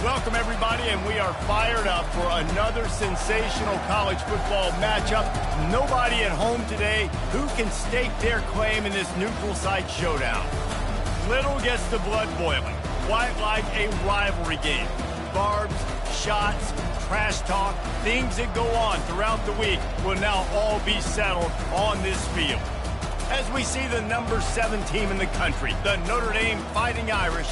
Welcome, everybody, and we are fired up for another sensational college football matchup. Nobody at home today who can stake their claim in this neutral site showdown. Little gets the blood boiling, quite like a rivalry game. Barbs, shots, trash talk, things that go on throughout the week will now all be settled on this field. As we see the number 7 team in the country, the Notre Dame Fighting Irish,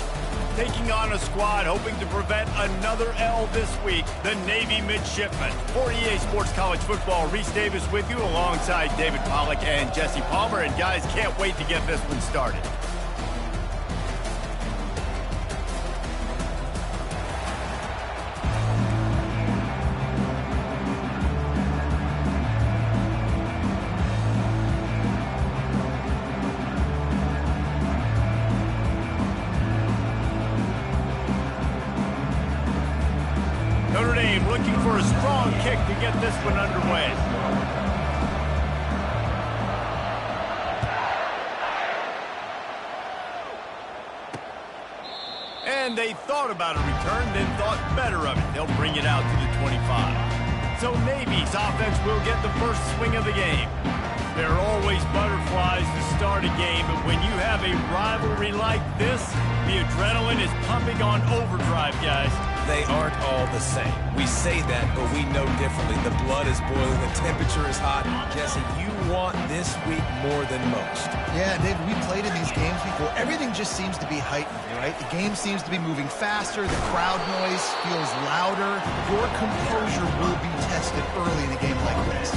taking on a squad hoping to prevent another L this week, the Navy Midshipmen. For EA Sports College Football, Reese Davis with you alongside David Pollack and Jesse Palmer. And guys, can't wait to get this one started. Notre Dame looking for a strong kick to get this one underway. And they thought about a return, then thought better of it. They'll bring it out to the 25. So Navy's offense will get the first swing of the game. There are always butterflies to start a game, but when you have a rivalry like this, the adrenaline is pumping on overdrive, guys. They aren't all the same. We say that, but we know differently. The blood is boiling, the temperature is hot. Jesse, you want this week more than most. Yeah, David, we played in these games before. Everything just seems to be heightened, right? The game seems to be moving faster. The crowd noise feels louder. Your composure will be tested early in a game like this.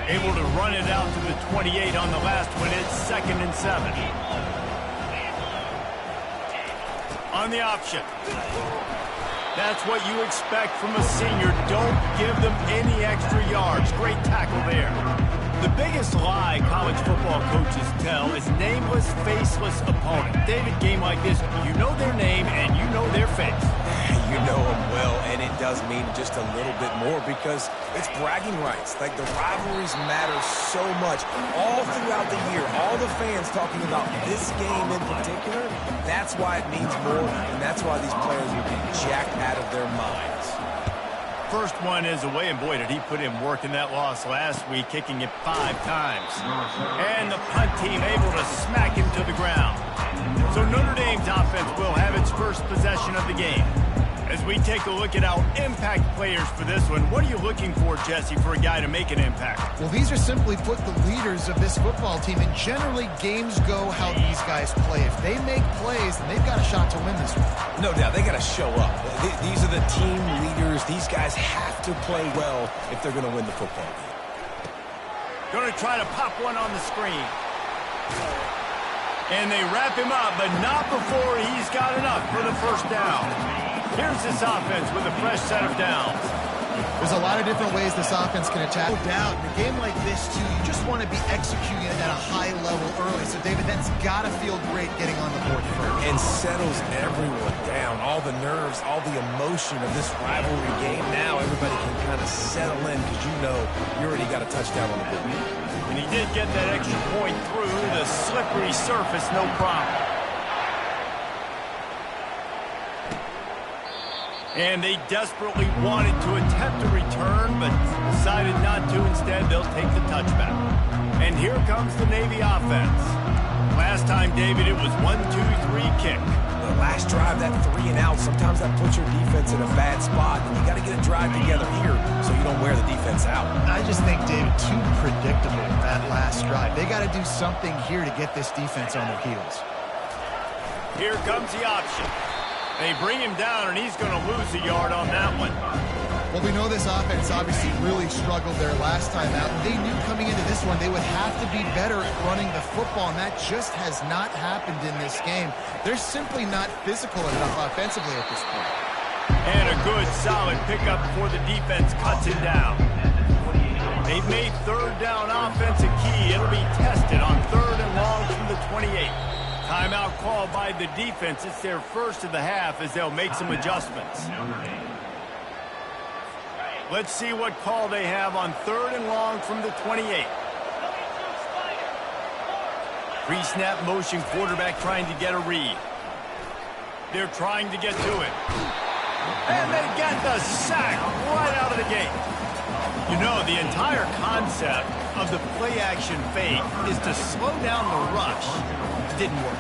Able to run it out to the 28 on the last one. It's 2nd and 7. On the option. That's what you expect from a senior. Don't give them any extra yards. Great tackle there. The biggest lie college football coaches tell is nameless, faceless opponent. David, game like this, you know their name and you know their face. You know them well, and it does mean just a little bit more because it's bragging rights. Like, the rivalries matter so much all throughout the year. All the fans talking about this game in particular, that's why it means more, and that's why these players will be jacked out of their minds. First one is away, and boy, did he put in work in that loss last week, kicking it 5 times. And the punt team able to smack him to the ground. So Notre Dame's offense will have its first possession of the game. As we take a look at our impact players for this one, what are you looking for, Jesse, for a guy to make an impact? Well, these are simply put the leaders of this football team, and generally games go how these guys play. If they make plays, then they've got a shot to win this one. No doubt, they got to show up. These are the team leaders. These guys have to play well if they're going to win the football game. Going to try to pop one on the screen. And they wrap him up, but not before he's got enough for the first down. Here's this offense with a fresh set of downs. There's a lot of different ways this offense can attack. No doubt, in a game like this, too, you just want to be executing it at a high level early. So, David, that's got to feel great getting on the board first. And settles everyone down. All the nerves, all the emotion of this rivalry game. Now everybody can kind of settle in because you know you already got a touchdown on the board. And he did get that extra point through the slippery surface, no problem. And they desperately wanted to attempt a return, but decided not to. Instead, they'll take the touchback. And here comes the Navy offense. Last time, David, it was 1-2-3 kick. The last drive, that 3 and out, sometimes that puts your defense in a bad spot. And you got to get a drive together here so you don't wear the defense out. I just think, David, too predictable that last drive. They got to do something here to get this defense on their heels. Here comes the option. They bring him down, and he's going to lose a yard on that one. Well, we know this offense obviously really struggled there last time out. And they knew coming into this one they would have to be better at running the football, and that just has not happened in this game. They're simply not physical enough offensively at this point. And a good, solid pickup before the defense cuts him down. They've made third down offense a key. It'll be tested on 3rd and long from the 28. Timeout called by the defense. It's their first of the half as they'll make some adjustments. Let's see what call they have on 3rd and long from the 28. Pre-snap motion quarterback trying to get a read. They're trying to get to it. And they get the sack right out of the gate. You know, the entire concept of the play-action fake is to slow down the rush. It didn't work.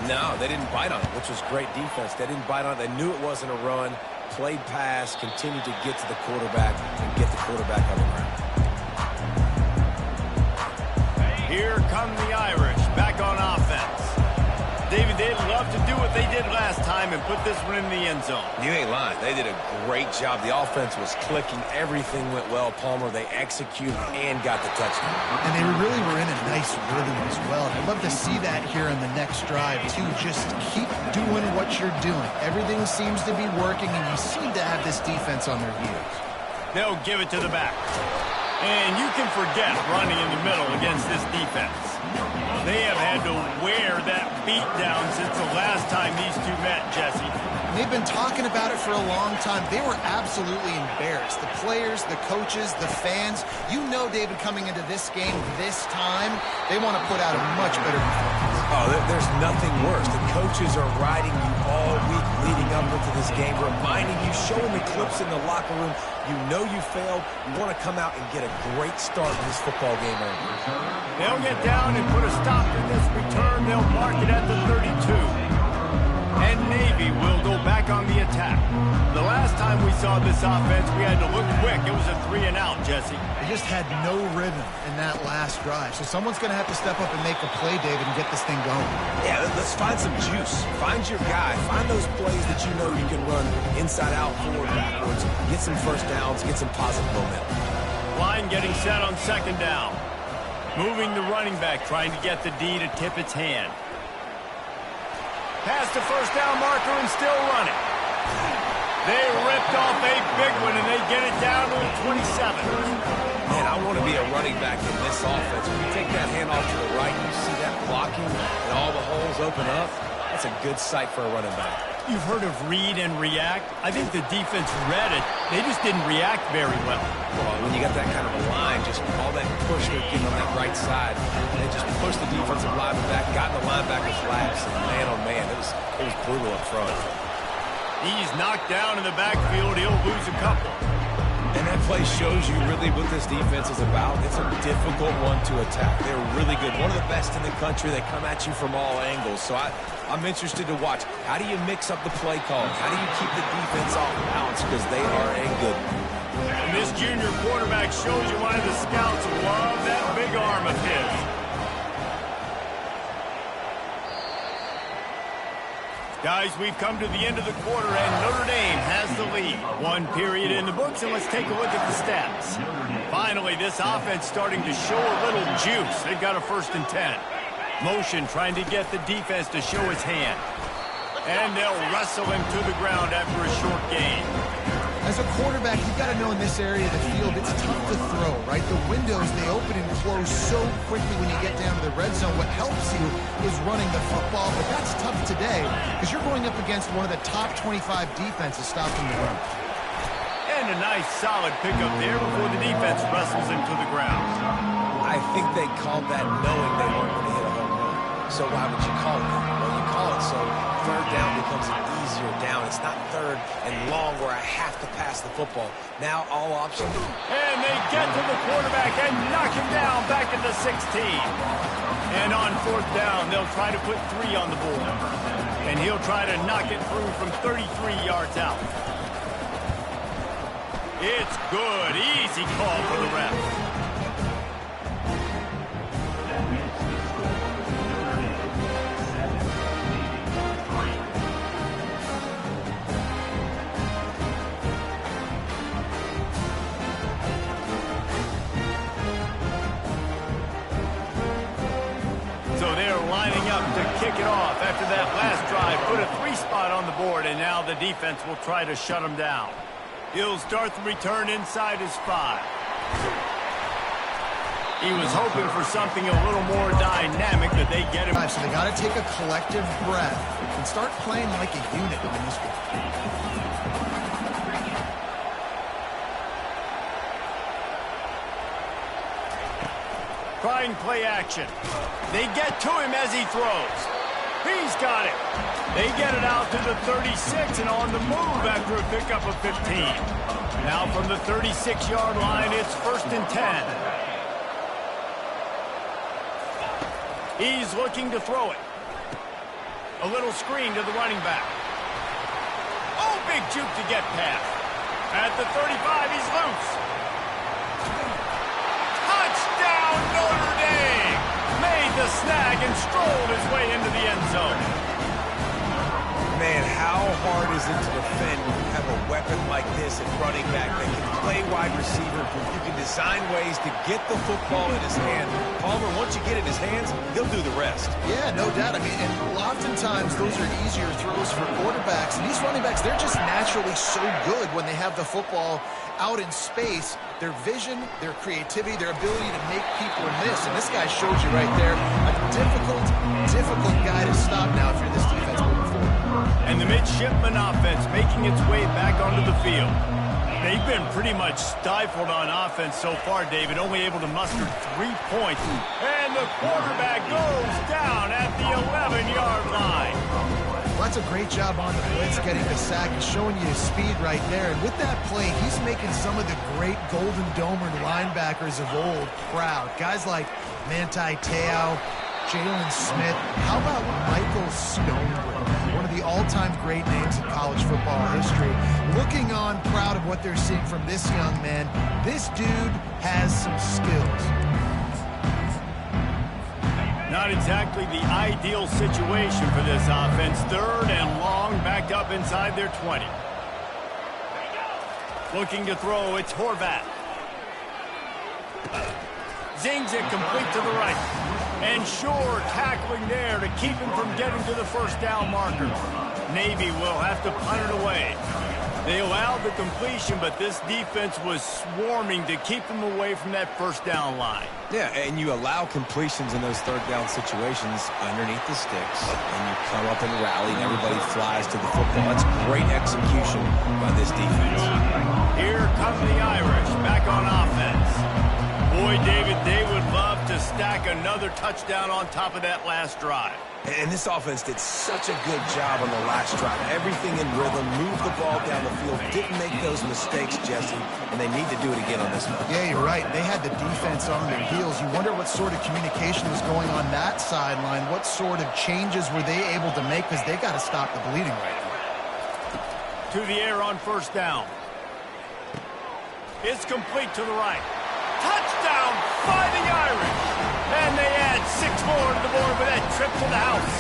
No, they didn't bite on it, which was great defense. They didn't bite on it. They knew it wasn't a run. Played pass, continued to get to the quarterback and get the quarterback on the ground. Here come the Irish back on offense. David, they'd love to do what they did last time and put this one in the end zone. You ain't lying. They did a great job. The offense was clicking. Everything went well, Palmer. They executed and got the touchdown. And they really were in a nice rhythm as well. I'd love to see that here in the next drive, too. Just keep doing what you're doing. Everything seems to be working, and you seem to have this defense on their heels. They'll give it to the back. And you can forget running in the middle against this defense. They have had to wear that beat down since the last time these two met, Jesse. They've been talking about it for a long time. They were absolutely embarrassed. The players, the coaches, the fans. You know, David, coming into this game this time, they want to put out a much better performance. Oh, there's nothing worse. The coaches are riding you all week leading up into this game, reminding you, showing the clips in the locker room. You know you failed. You want to come out and get a great start in this football game early. They'll get down and put a stop to this return. They'll mark it at the 32. And Navy will go back on the attack. The last time we saw this offense, we had to look quick. It was a 3-and-out, Jesse. They just had no rhythm in that last drive. So someone's going to have to step up and make a play, David, and get this thing going. Yeah, let's find some juice. Find your guy. Find those plays that you know you can run inside out, forward, backwards. Get some first downs. Get some positive momentum. Line getting set on second down. Moving the running back, trying to get the D to tip its hand. Past the first down marker and still running. They ripped off a big one, and they get it down to the 27. Man, I want to be a running back in this offense. When you take that handoff to the right, you see that blocking, and all the holes open up. That's a good sight for a running back. You've heard of read and react. I think the defense read it. They just didn't react very well. Well, when you got that kind of a line, just all that push they're getting on that right side, they just pushed the defensive lineman back, got in the linebacker's laps, and man, oh man, it was brutal up front. He's knocked down in the backfield. He'll lose a couple. And that play shows you really what this defense is about. It's a difficult one to attack. They're really good. One of the best in the country. They come at you from all angles. So I'm interested to watch. How do you mix up the play call? How do you keep the defense off balance? Because they are a good one. And this junior quarterback shows you why the scouts love that big arm of his. Guys, we've come to the end of the quarter, and Notre Dame has the lead. One period in the books, and let's take a look at the stats. Finally, this offense starting to show a little juice. They've got a 1st and 10. Motion trying to get the defense to show his hand. And they'll wrestle him to the ground after a short gain. As a quarterback, you've got to know in this area of the field, it's tough to throw, right? The windows, they open and close so quickly when you get down to the red zone. What helps you is running the football, but that's tough today because you're going up against one of the top 25 defenses stopping the run. And a nice solid pickup there before the defense wrestles him to the ground. I think they called that knowing they weren't going to hit a home run. So why would you call it that? Well, you call it so third down becomes an easier down. It's not third and long where I have to pass the football. Now all options. And they get to the quarterback and knock him down back at the 16. And on 4th down, they'll try to put 3 on the board. And he'll try to knock it through from 33 yards out. It's good. Easy call for the ref. So they're lining up to kick it off after that last drive. Put a 3 spot on the board, and now the defense will try to shut them down. He'll start the return inside his 5. He was hoping for something a little more dynamic, but they get him. So they got to take a collective breath and start playing like a unit on this one. Trying play action. They get to him as he throws. He's got it. They get it out to the 36 and on the move after a pickup of 15. Now from the 36-yard line, it's 1st and 10. He's looking to throw it. A little screen to the running back. Oh, big juke to get past. At the 35, he's loose. Touchdown, Notre Dame! Made the snag and strolled his way into the end zone. Man, how hard is it to defend when you have a weapon like this at running back that can play wide receiver? You can design ways to get the football in his hand. Palmer, once you get it in his hands, he'll do the rest. Yeah, no doubt. I mean, and oftentimes those are easier throws for quarterbacks. And these running backs, they're just naturally so good when they have the football out in space. Their vision, their creativity, their ability to make people miss. And this guy showed you right there a difficult guy to stop now if you're this defense moving forward. And the midshipman offense making its way back onto the field. They've been pretty much stifled on offense so far, David, only able to muster 3 points. And the quarterback goes down at the 11-yard line. Well, that's a great job on the blitz, getting the sack and showing you his speed right there. And with that play, he's making some of the great Golden Domer linebackers of old proud. Guys like Manti Te'o, Jalen Smith. How about Michael Stonebrook, one of the all-time great names in college football history? Looking on, proud of what they're seeing from this young man. This dude has some skills. Not exactly the ideal situation for this offense. 3rd and long, backed up inside their 20. Looking to throw, it's Horvath. Zings it complete to the right. And Shore tackling there to keep him from getting to the first down marker. Navy will have to punt it away. They allowed the completion, but this defense was swarming to keep them away from that first down line. Yeah, and you allow completions in those 3rd down situations underneath the sticks, and you come up and rally, and everybody flies to the football. That's great execution by this defense. Here come the Irish back on offense. Boy, David, they would love to stack another touchdown on top of that last drive. And this offense did such a good job on the last drive. Everything in rhythm, moved the ball down the field, didn't make those mistakes, Jesse, and they need to do it again on this one. Yeah, you're right. They had the defense on their heels. You wonder what sort of communication was going on that sideline. What sort of changes were they able to make, because they got to stop the bleeding right now. To the air on first down. It's complete to the right. Touchdown by the Irish. And they add 6 more to the board with that trip to the house.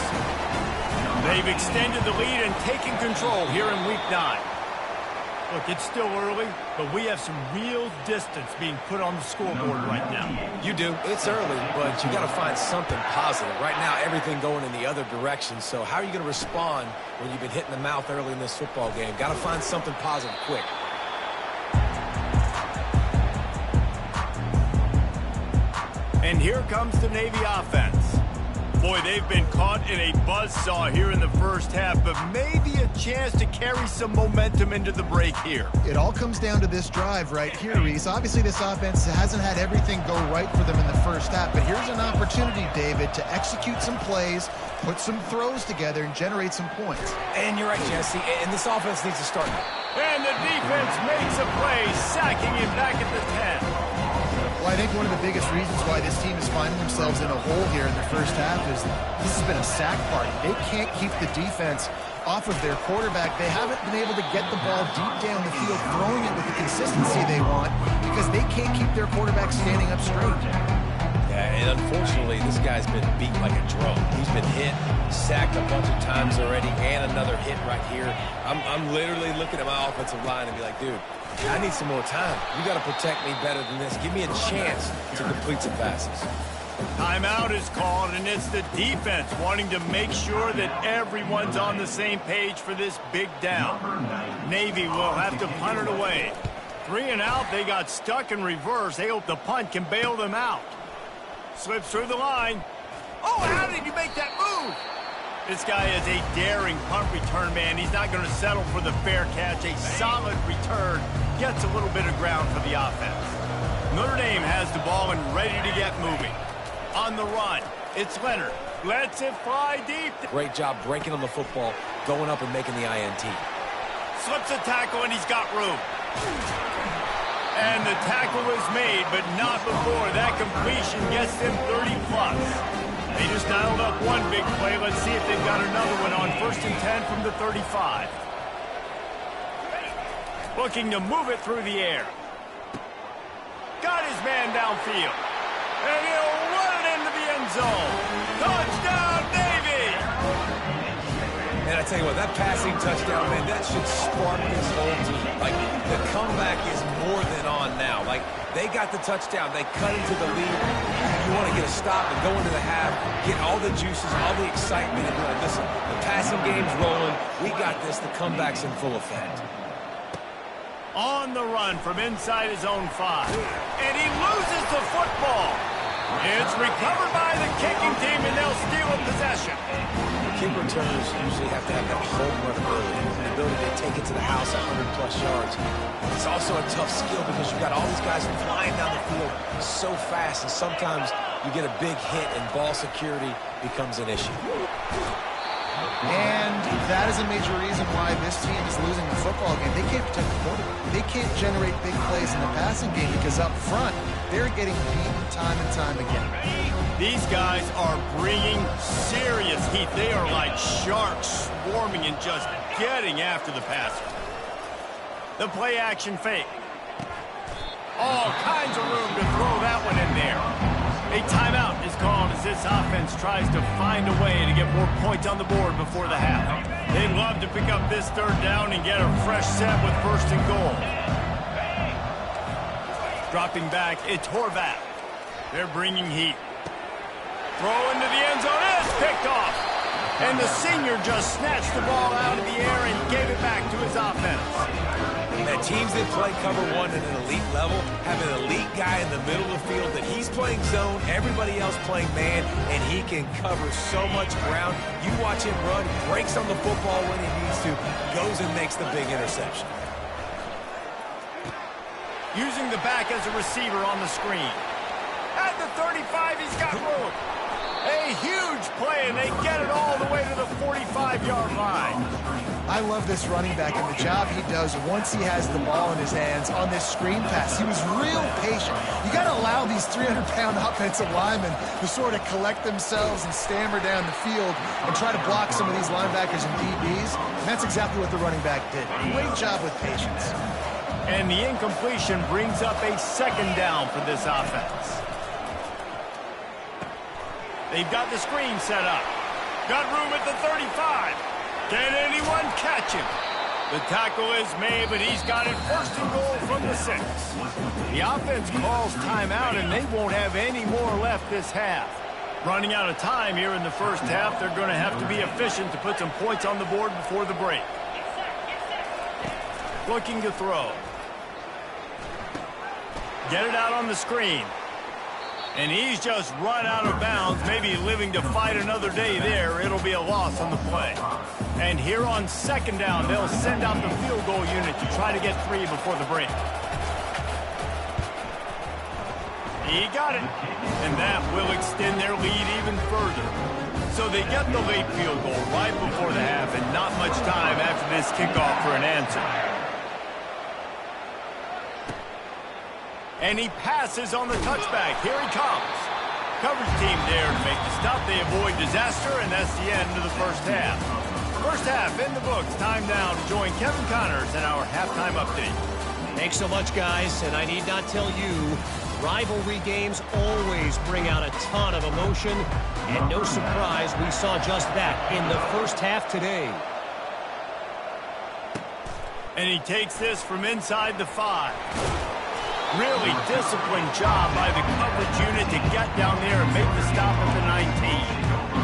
They've extended the lead and taken control here in Week 9. Look, it's still early, but we have some real distance being put on the scoreboard right now. You do. It's early, but you got to find something positive. Right now, everything going in the other direction. So how are you going to respond when you've been hit in the mouth early in this football game? Got to find something positive quick. And here comes the Navy offense. Boy, they've been caught in a buzzsaw here in the first half, but maybe a chance to carry some momentum into the break here. It all comes down to this drive right here, Reese. Obviously, this offense hasn't had everything go right for them in the first half, but here's an opportunity, David, to execute some plays, put some throws together, and generate some points. And you're right, Jesse, and this offense needs to start now. And the defense makes a play, sacking him back at the 10. Well, I think one of the biggest reasons why this team is finding themselves in a hole here in the first half is this has been a sack party. They can't keep the defense off of their quarterback. They haven't been able to get the ball deep down the field, throwing it with the consistency they want, because they can't keep their quarterback standing up straight. Yeah, and unfortunately, this guy's been beat like a drum. He's been hit, sacked a bunch of times already, and another hit right here. I'm literally looking at my offensive line and be like, dude, I need some more time. You got to protect me better than this. Give me a chance to complete some passes. Timeout is called, and it's the defense wanting to make sure that everyone's on the same page for this big down. Navy will have to punt it away. 3 and out, they got stuck in reverse. They hope the punt can bail them out. Slips through the line. Oh, how did you make that move? This guy is a daring punt return man. He's not going to settle for the fair catch. A solid return. Gets a little bit of ground for the offense. Notre Dame has the ball and ready to get moving. On the run, it's Leonard. Lets it fly deep. Great job breaking on the football, going up and making the INT. Slips a tackle, and he's got room. And the tackle is made, but not before that completion gets them 30-plus. They just dialed up one big play. Let's see if they've got another one on 1st and 10 from the 35. Looking to move it through the air. Got his man downfield. And he'll run it into the end zone. Touchdown, Navy! And I tell you what, that passing touchdown, man, that should spark this whole team. Like, the comeback is more than on now. Like, they got the touchdown. They cut into the lead. You want to get a stop and go into the half, get all the juices, all the excitement, and be like, listen, the passing game's rolling. We got this. The comeback's in full effect. On the run from inside his own 5. And he loses the football. It's recovered by the kicking team, and they'll steal a possession. Kick returners usually have to have that home run ability, the ability to take it to the house 100-plus yards. It's also a tough skill because you've got all these guys flying down the field so fast, and sometimes you get a big hit and ball security becomes an issue. And that is a major reason why this team is losing the football game. They can't protect the quarterback. They can't generate big plays in the passing game because up front, they're getting beaten time and time again. These guys are bringing serious heat. They are like sharks swarming and just getting after the passer. The play action fake. All kinds of room to throw that one in there. A timeout is called as this offense tries to find a way to get more points on the board before the half. They'd love to pick up this 3rd down and get a fresh set with 1st and goal. Dropping back, it's Horvath. They're bringing heat. Throw into the end zone, it's picked off. And the senior just snatched the ball out of the air and gave it back to his offense. Now, teams that play cover 1 at an elite level have an elite guy in the middle of the field that he's playing zone, everybody else playing man, and he can cover so much ground. You watch him run, breaks on the football when he needs to, goes and makes the big interception. Using the back as a receiver on the screen. At the 35, he's got room. A huge play, and they get it all the way to the 45-yard line. I love this running back and the job he does once he has the ball in his hands on this screen pass. He was real patient. You got to allow these 300-pound offensive linemen to sort of collect themselves and stammer down the field and try to block some of these linebackers and DBs. And that's exactly what the running back did. Great job with patience. And the incompletion brings up a 2nd down for this offense. They've got the screen set up. Got room at the 35. Can anyone catch him? The tackle is made, but he's got it 1st and goal from the 6. The offense calls timeout, and they won't have any more left this half. Running out of time here in the 1st half, they're going to have to be efficient to put some points on the board before the break. Looking to throw. Get it out on the screen. And he's just run out of bounds, maybe living to fight another day there. It'll be a loss on the play. And here on 2nd down, they'll send out the field goal unit to try to get 3 before the break. He got it. And that will extend their lead even further. So they get the late field goal right before the half, and not much time after this kickoff for an answer. And he passes on the touchback. Here he comes. Coverage team there to make the stop. They avoid disaster, and that's the end of the 1st half. 1st half in the books. Time now to join Kevin Connors in our halftime update. Thanks so much, guys. And I need not tell you, rivalry games always bring out a ton of emotion. And no surprise, we saw just that in the 1st half today. And he takes this from inside the 5. Really disciplined job by the coverage unit to get down there and make the stop at the 19.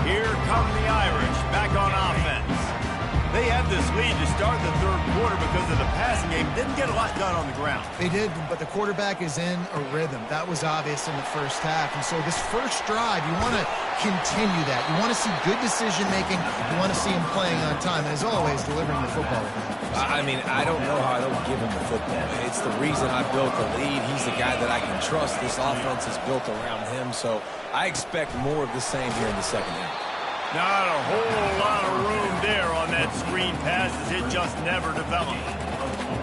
Here come the Irish back on offense. They had this lead to start the 3rd quarter because of the passing game. Didn't get a lot done on the ground. They did, but the quarterback is in a rhythm. That was obvious in the 1st half. And so this 1st drive, you want to continue that. You want to see good decision-making. You want to see him playing on time. And as always, delivering the football. I mean, I don't know how I don't give him the football. It's the reason I built the lead. He's the guy that I can trust. This offense is built around him, so I expect more of the same here in the second half. Not a whole lot of room there on that screen pass as it just never developed.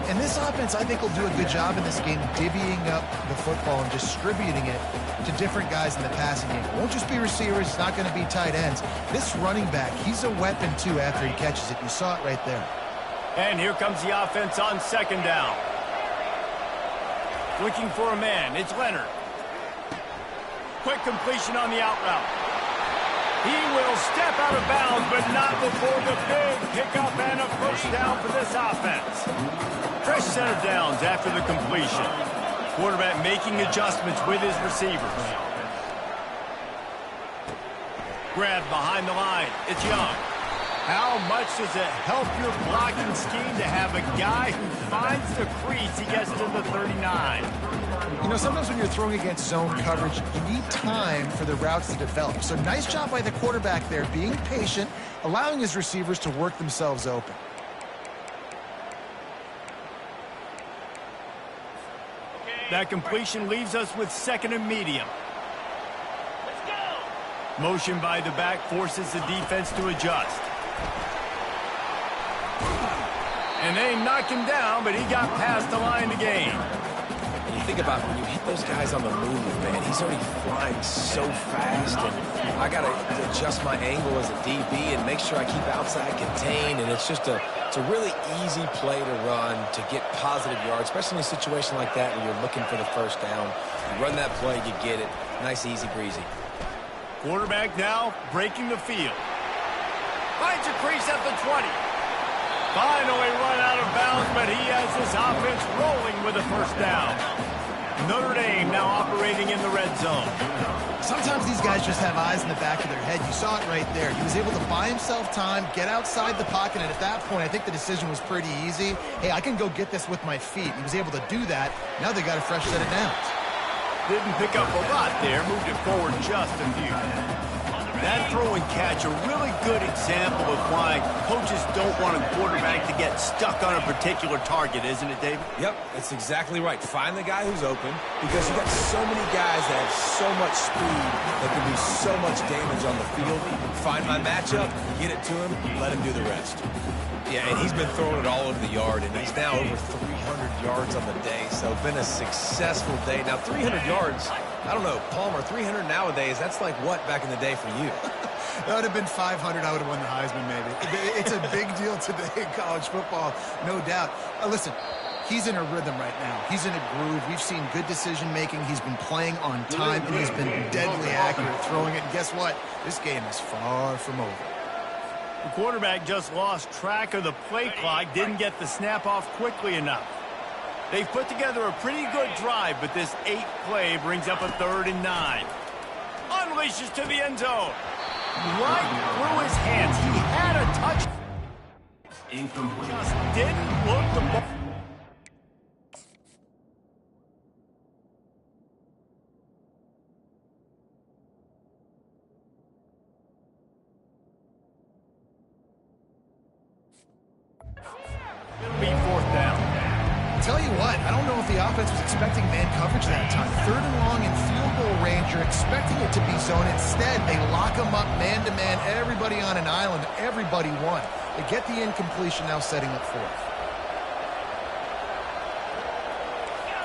And this offense, I think, will do a good job in this game divvying up the football and distributing it to different guys in the passing game. It won't just be receivers. It's not going to be tight ends. This running back, he's a weapon, too, after he catches it. You saw it right there. And here comes the offense on second down. Looking for a man. It's Leonard. Quick completion on the out route. He will step out of bounds, but not before the big pickup and a first down for this offense. Fresh set of downs after the completion. Quarterback making adjustments with his receivers. Grab behind the line. It's Young. How much does it help your blocking scheme to have a guy who finds the crease? He gets to the 39. You know, sometimes when you're throwing against zone coverage, you need time for the routes to develop. So nice job by the quarterback there, being patient, allowing his receivers to work themselves open. That completion leaves us with second and medium. Motion by the back forces the defense to adjust. And they knock him down, but he got past the line to gain. You think about when you hit those guys on the move, man, he's already flying so fast, and I got to adjust my angle as a DB and make sure I keep outside contained, and it's just it's a really easy play to run to get positive yards, especially in a situation like that where you're looking for the first down. You run that play, you get it. Nice, easy, breezy. Quarterback now breaking the field. Finds a crease at the 20. Finally run out of bounds, but he has his offense rolling with a first down. Notre Dame now operating in the red zone. Sometimes these guys just have eyes in the back of their head. You saw it right there. He was able to buy himself time, get outside the pocket, and at that point, I think the decision was pretty easy. Hey, I can go get this with my feet. He was able to do that. Now they got a fresh set of downs. Didn't pick up a lot there, moved it forward just a few. That throw and catch, a really good example of why coaches don't want a quarterback to get stuck on a particular target, isn't it, David? Yep, that's exactly right. Find the guy who's open, because you've got so many guys that have so much speed that can do so much damage on the field. Find my matchup, get it to him, let him do the rest. Yeah, and he's been throwing it all over the yard, and he's now over 300 yards on the day, so been a successful day. Now, 300 yards, I don't know, Palmer, 300 nowadays, that's like what back in the day for you? That would have been 500. I would have won the Heisman, maybe. It's a big deal today in college football, no doubt. Listen, he's in a rhythm right now. He's in a groove. We've seen good decision-making. He's been playing on time, and he's been deadly accurate throwing it. And guess what? This game is far from over. The quarterback just lost track of the play clock, didn't get the snap off quickly enough. They've put together a pretty good drive, but this 8th play brings up a 3rd and 9. Unleashes to the end zone. Right through his hands. He had a touch. Incomplete. Just didn't look the ball. It'll be 4th down. Tell you what, I don't know if the offense was expecting man coverage that time. 3rd and long in field goal range. You're expecting it to be zone. Instead, they lock them up man-to-man. Everybody on an island. Everybody won. They get the incompletion, now setting up 4th.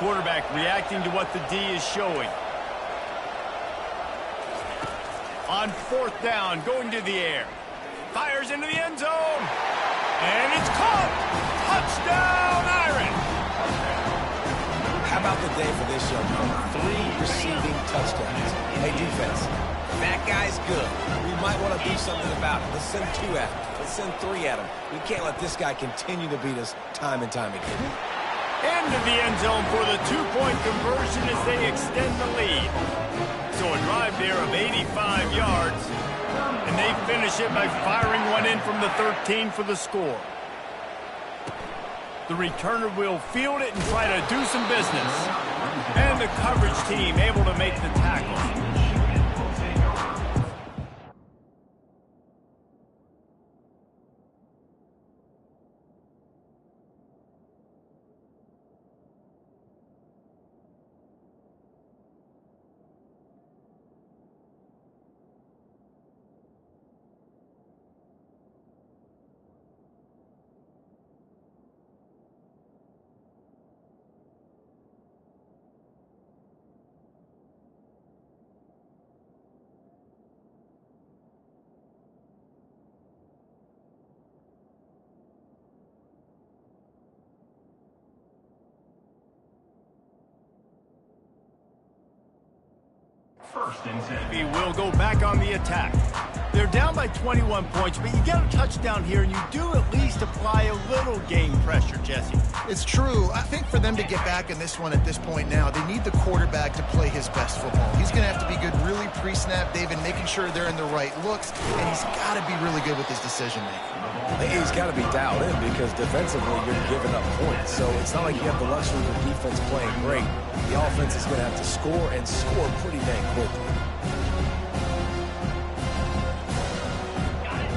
Quarterback reacting to what the D is showing. On 4th down, going to the air. Fires into the end zone. And it's caught. Touchdown, Iron. How about the day for this young man? 3 receiving touchdowns. Hey, defense, that guy's good. We might want to do something about it. Let's send 2 at him. Let's send 3 at him. We can't let this guy continue to beat us time and time again. Into the end zone for the 2-point conversion as they extend the lead. So a drive there of 85 yards. And they finish it by firing one in from the 13 for the score. The returner will field it and try to do some business. And the coverage team able to make the tackle. He will go back on the attack. They're down by 21 points, but you get a touchdown here, and you do at least apply a little game pressure, Jesse. It's true. I think for them to get back in this one at this point now, they need the quarterback to play his best football. He's going to have to be good really pre-snap, David, making sure they're in the right looks, and he's got to be really good with his decision-making. He's got to be dialed in because defensively you're giving up points. So it's not like you have the luxury of the defense playing great. The offense is going to have to score and score pretty dang quickly.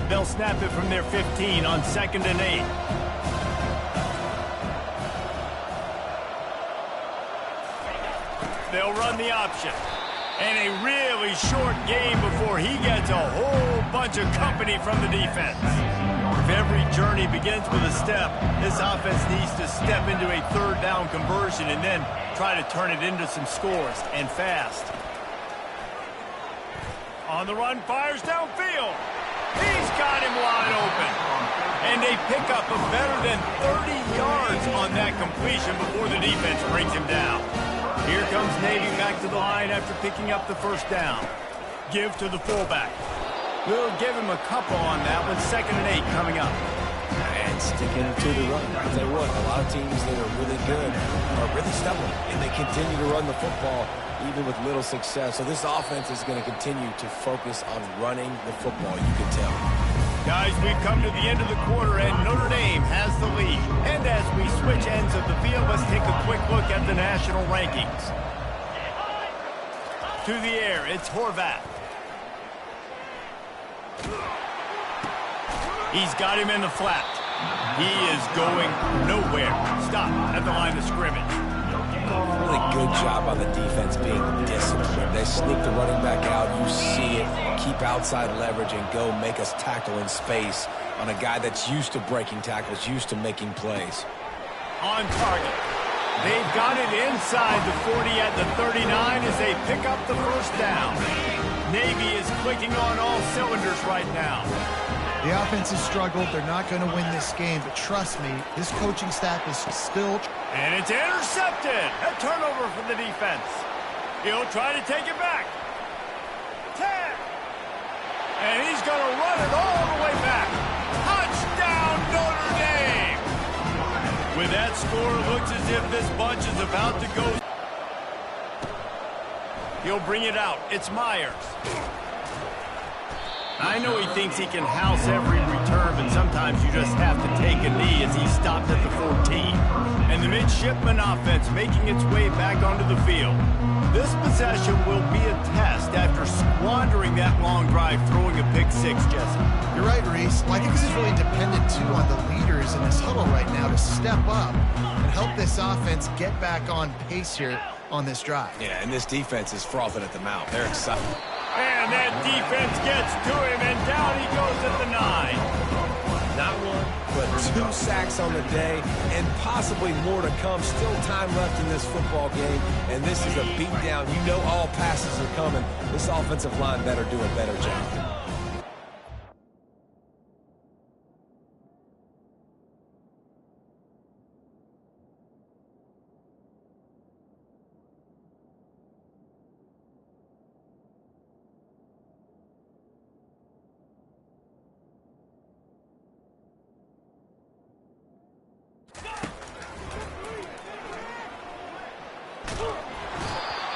They'll snap it from their 15 on 2nd and 8. They'll run the option. And a really short game before he gets a whole bunch of company from the defense. If every journey begins with a step, this offense needs to step into a 3rd down conversion and then try to turn it into some scores, and fast. On the run, fires downfield. He's got him wide open. And they pick up a better than 30 yards on that completion before the defense brings him down. Here comes Navy back to the line after picking up the 1st down. Give to the fullback. We'll give him a couple on that one. 2nd and 8 coming up. And sticking to the run. I'll tell you what, a lot of teams that are really good are really stubborn, and they continue to run the football even with little success. So this offense is going to continue to focus on running the football, you can tell. Guys, we've come to the end of the quarter, and Notre Dame has the lead. And as we switch ends of the field, let's take a quick look at the national rankings. To the air, it's Horvath. He's got him in the flat. He is going nowhere. Stop at the line of scrimmage. Really good job on the defense being disciplined. They sneak the running back out. You see it. Keep outside leverage and go make us tackle in space on a guy that's used to breaking tackles, used to making plays. On target. They've got it inside the 40 at the 39 as they pick up the 1st down. Navy is clicking on all cylinders right now. The offense has struggled. They're not going to win this game, but trust me, this coaching staff is still... And it's intercepted. A turnover for the defense. He'll try to take it back. 10. And he's going to run it all the way back. Touchdown, Notre Dame. With that score, it looks as if this bunch is about to go. He'll bring it out. It's Myers. I know he thinks he can house every return, but sometimes you just have to take a knee as he stopped at the 14. And the midshipman offense making its way back onto the field. This possession will be a test after squandering that long drive, throwing a pick 6, Jesse. You're right, Reese. Well, I think this is really dependent, too, on the leaders in this huddle right now to step up and help this offense get back on pace here on this drive. Yeah, and this defense is frothing at the mouth. They're excited. And that defense gets to him, and down he goes at the 9. Not one, but 2 sacks on the day, and possibly more to come. Still time left in this football game, and this is a beatdown. You know all passes are coming. This offensive line better do a better job.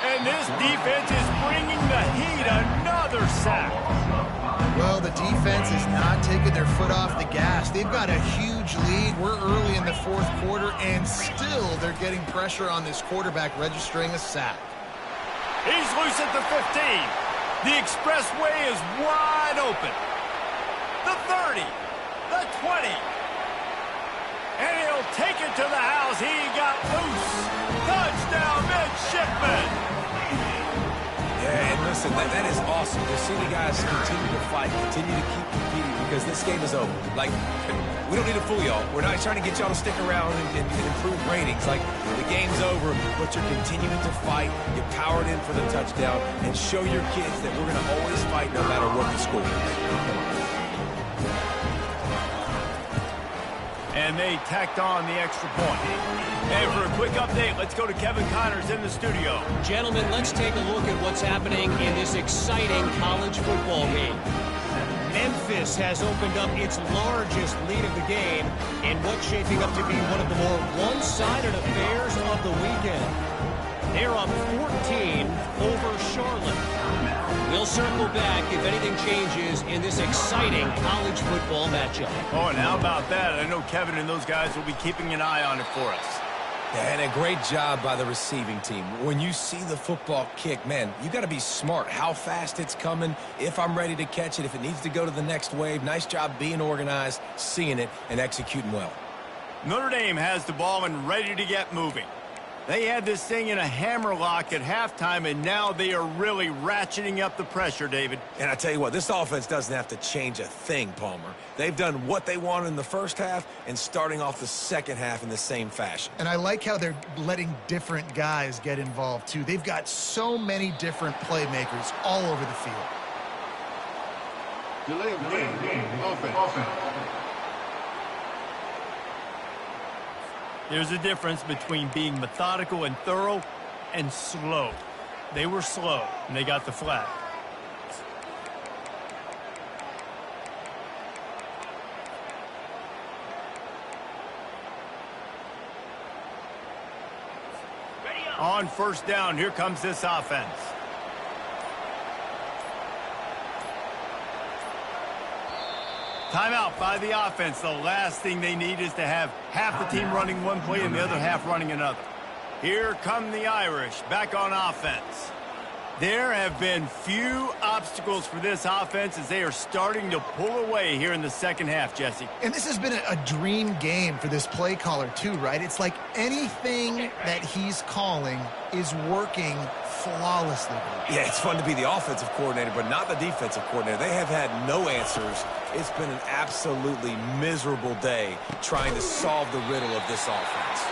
And this defense is bringing the heat. Another sack. Well, the defense is not taking their foot off the gas. They've got a huge lead. We're early in the 4th quarter, and still they're getting pressure on this quarterback, registering a sack. He's loose at the 15. The expressway is wide open. The 30. The 20. And he'll take it to the house. He got loose. Touchdown, midshipman. Yeah, and listen, that is awesome to see the guys continue to fight, continue to keep competing, because this game is over. Like, we don't need to fool y'all. We're not trying to get y'all to stick around and improve ratings. Like, the game's over, but you're continuing to fight. You powered in for the touchdown, and show your kids that we're going to always fight no matter what the score is. And And they tacked on the extra point. And for a quick update, let's go to Kevin Connors in the studio. Gentlemen, let's take a look at what's happening in this exciting college football game. Memphis has opened up its largest lead of the game in what's shaping up to be one of the more one-sided affairs of the weekend. They're up 14 over Charlotte. We'll circle back if anything changes in this exciting college football matchup. Oh, and how about that? I know Kevin and those guys will be keeping an eye on it for us. And a great job by the receiving team. When you see the football kick, man, you got to be smart. How fast it's coming, if I'm ready to catch it, if it needs to go to the next wave. Nice job being organized, seeing it, and executing well. Notre Dame has the ball and ready to get moving. They had this thing in a hammerlock at halftime, and now they are really ratcheting up the pressure, David. And I tell you what, this offense doesn't have to change a thing, Palmer. They've done what they wanted in the first half and starting off the second half in the same fashion. And I like how they're letting different guys get involved, too. They've got so many different playmakers all over the field. Delay of game. Offense. There's a difference between being methodical and thorough and slow. They were slow, and they got the flag. On first down, here comes this offense. Timeout by the offense. The last thing they need is to have half the team running one play and the other half running another. Here come the Irish back on offense. There have been few obstacles for this offense as they are starting to pull away here in the second half, Jesse. And this has been a dream game for this play caller, too, right? It's like anything that he's calling is working flawlessly. Yeah, it's fun to be the offensive coordinator, but not the defensive coordinator. They have had no answers. It's been an absolutely miserable day trying to solve the riddle of this offense.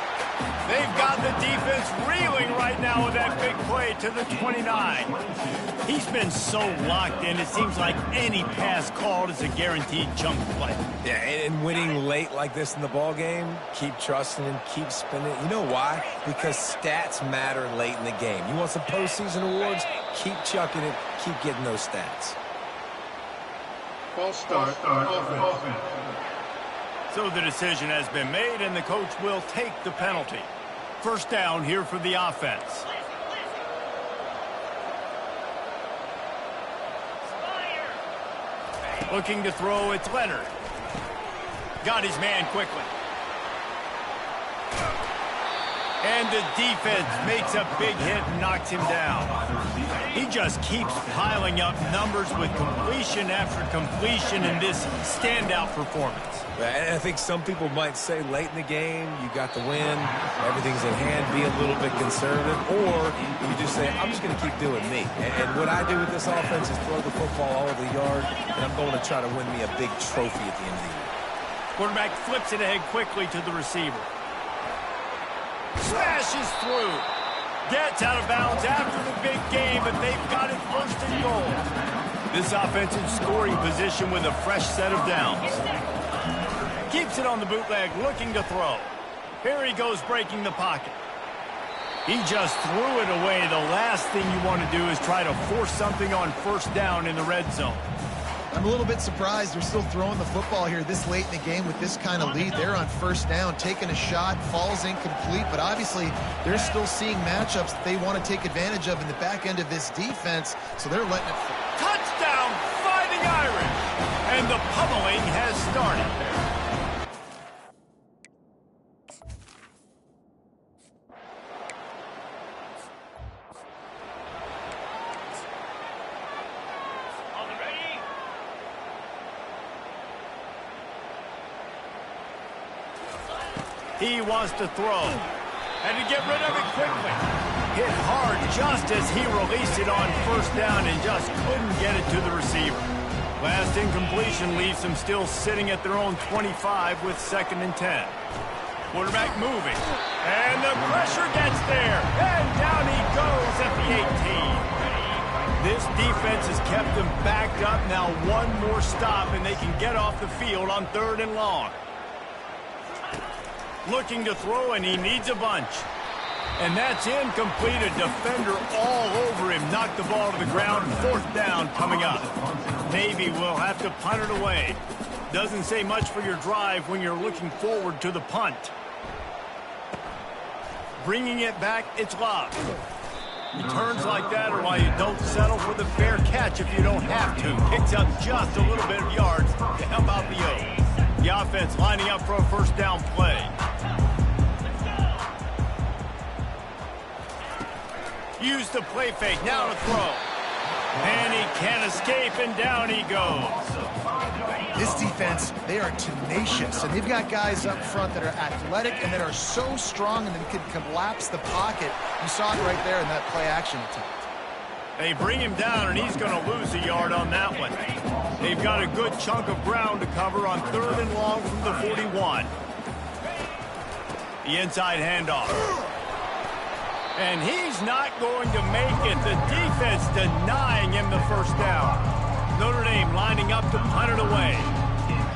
They've got the defense reeling right now with that big play to the 29. He's been so locked in, it seems like any pass called is a guaranteed chunk play. Yeah, and winning late like this in the ball game, keep trusting and keep spinning. You know why? Because stats matter late in the game. You want some postseason awards? Keep chucking it. Keep getting those stats. False start. Offense. So the decision has been made, and the coach will take the penalty. First down here for the offense. Looking to throw, it's Leonard. Got his man quickly. And the defense makes a big hit and knocks him down. He just keeps piling up numbers with completion after completion in this standout performance. And I think some people might say late in the game, you got the win, everything's in hand, be a little bit conservative, or you just say, I'm just going to keep doing me. And what I do with this offense is throw the football all over the yard, and I'm going to try to win me a big trophy at the end of the year. Quarterback flips it ahead quickly to the receiver. Smashes through. Gets out of bounds after the big game, but they've got it first and goal. This offense in scoring position with a fresh set of downs. Keeps it on the bootleg, looking to throw. Here he goes, breaking the pocket. He just threw it away. The last thing you want to do is try to force something on first down in the red zone. I'm a little bit surprised they're still throwing the football here this late in the game with this kind of lead. They're on first down, taking a shot, falls incomplete, but obviously they're still seeing matchups that they want to take advantage of in the back end of this defense, so they're letting it... Touchdown, Fighting Irish! And the pummeling has started. He wants to throw, and to get rid of it quickly. Hit hard just as he released it on first down and just couldn't get it to the receiver. Last incompletion leaves them still sitting at their own 25 with 2nd and 10. Quarterback moving, and the pressure gets there, and down he goes at the 18. This defense has kept them backed up. Now one more stop, and they can get off the field on 3rd and long. Looking to throw, and he needs a bunch. And that's incomplete. A defender all over him. Knocked the ball to the ground. 4th down coming up. Navy will have to punt it away. Doesn't say much for your drive when you're looking forward to the punt. Bringing it back, it's Love. Returns like that are why you don't settle for the fair catch if you don't have to. Picks up just a little bit of yards to help out the O. The offense lining up for a 1st down play. Use the play fake, now to throw. And he can't escape, and down he goes. This defense, they are tenacious, and they've got guys up front that are athletic and that are so strong and that can collapse the pocket. You saw it right there in that play-action attempt. They bring him down, and he's going to lose a yard on that one. They've got a good chunk of ground to cover on 3rd and long from the 41. The inside handoff. And he's not going to make it. The defense denying him the 1st down. Notre Dame lining up to punt it away.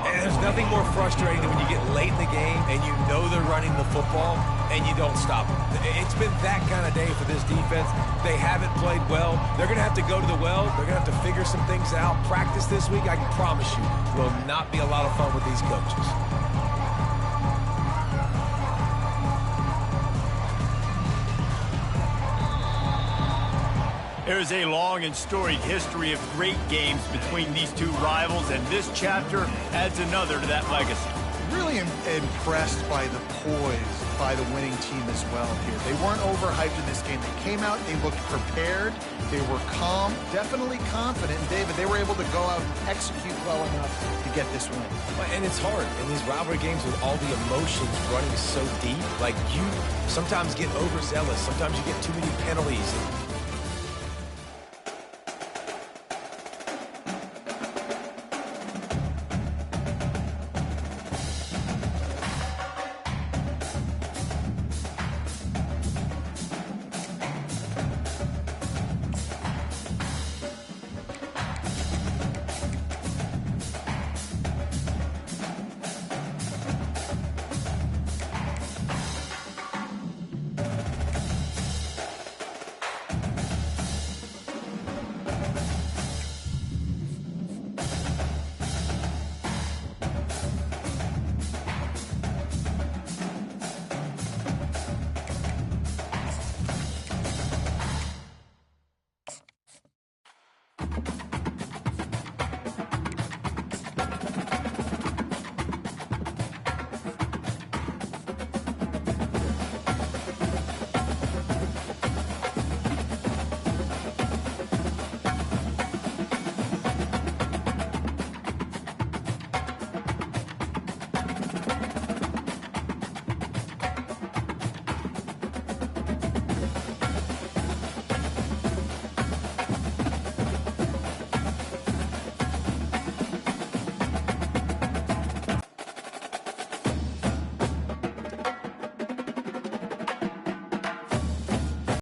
And there's nothing more frustrating than when you get late in the game and you know they're running the football and you don't stop them. It's been that kind of day for this defense. They haven't played well. They're going to have to go to the well. They're going to have to figure some things out. Practice this week, I can promise you, will not be a lot of fun with these coaches. There's a long and storied history of great games between these two rivals, and this chapter adds another to that legacy. Really impressed by the poise by the winning team as well here. They weren't overhyped in this game. They came out, they looked prepared, they were calm, definitely confident. And David, they were able to go out and execute well enough to get this win. And it's hard in these rivalry games with all the emotions running so deep. Like, you sometimes get overzealous. Sometimes you get too many penalties.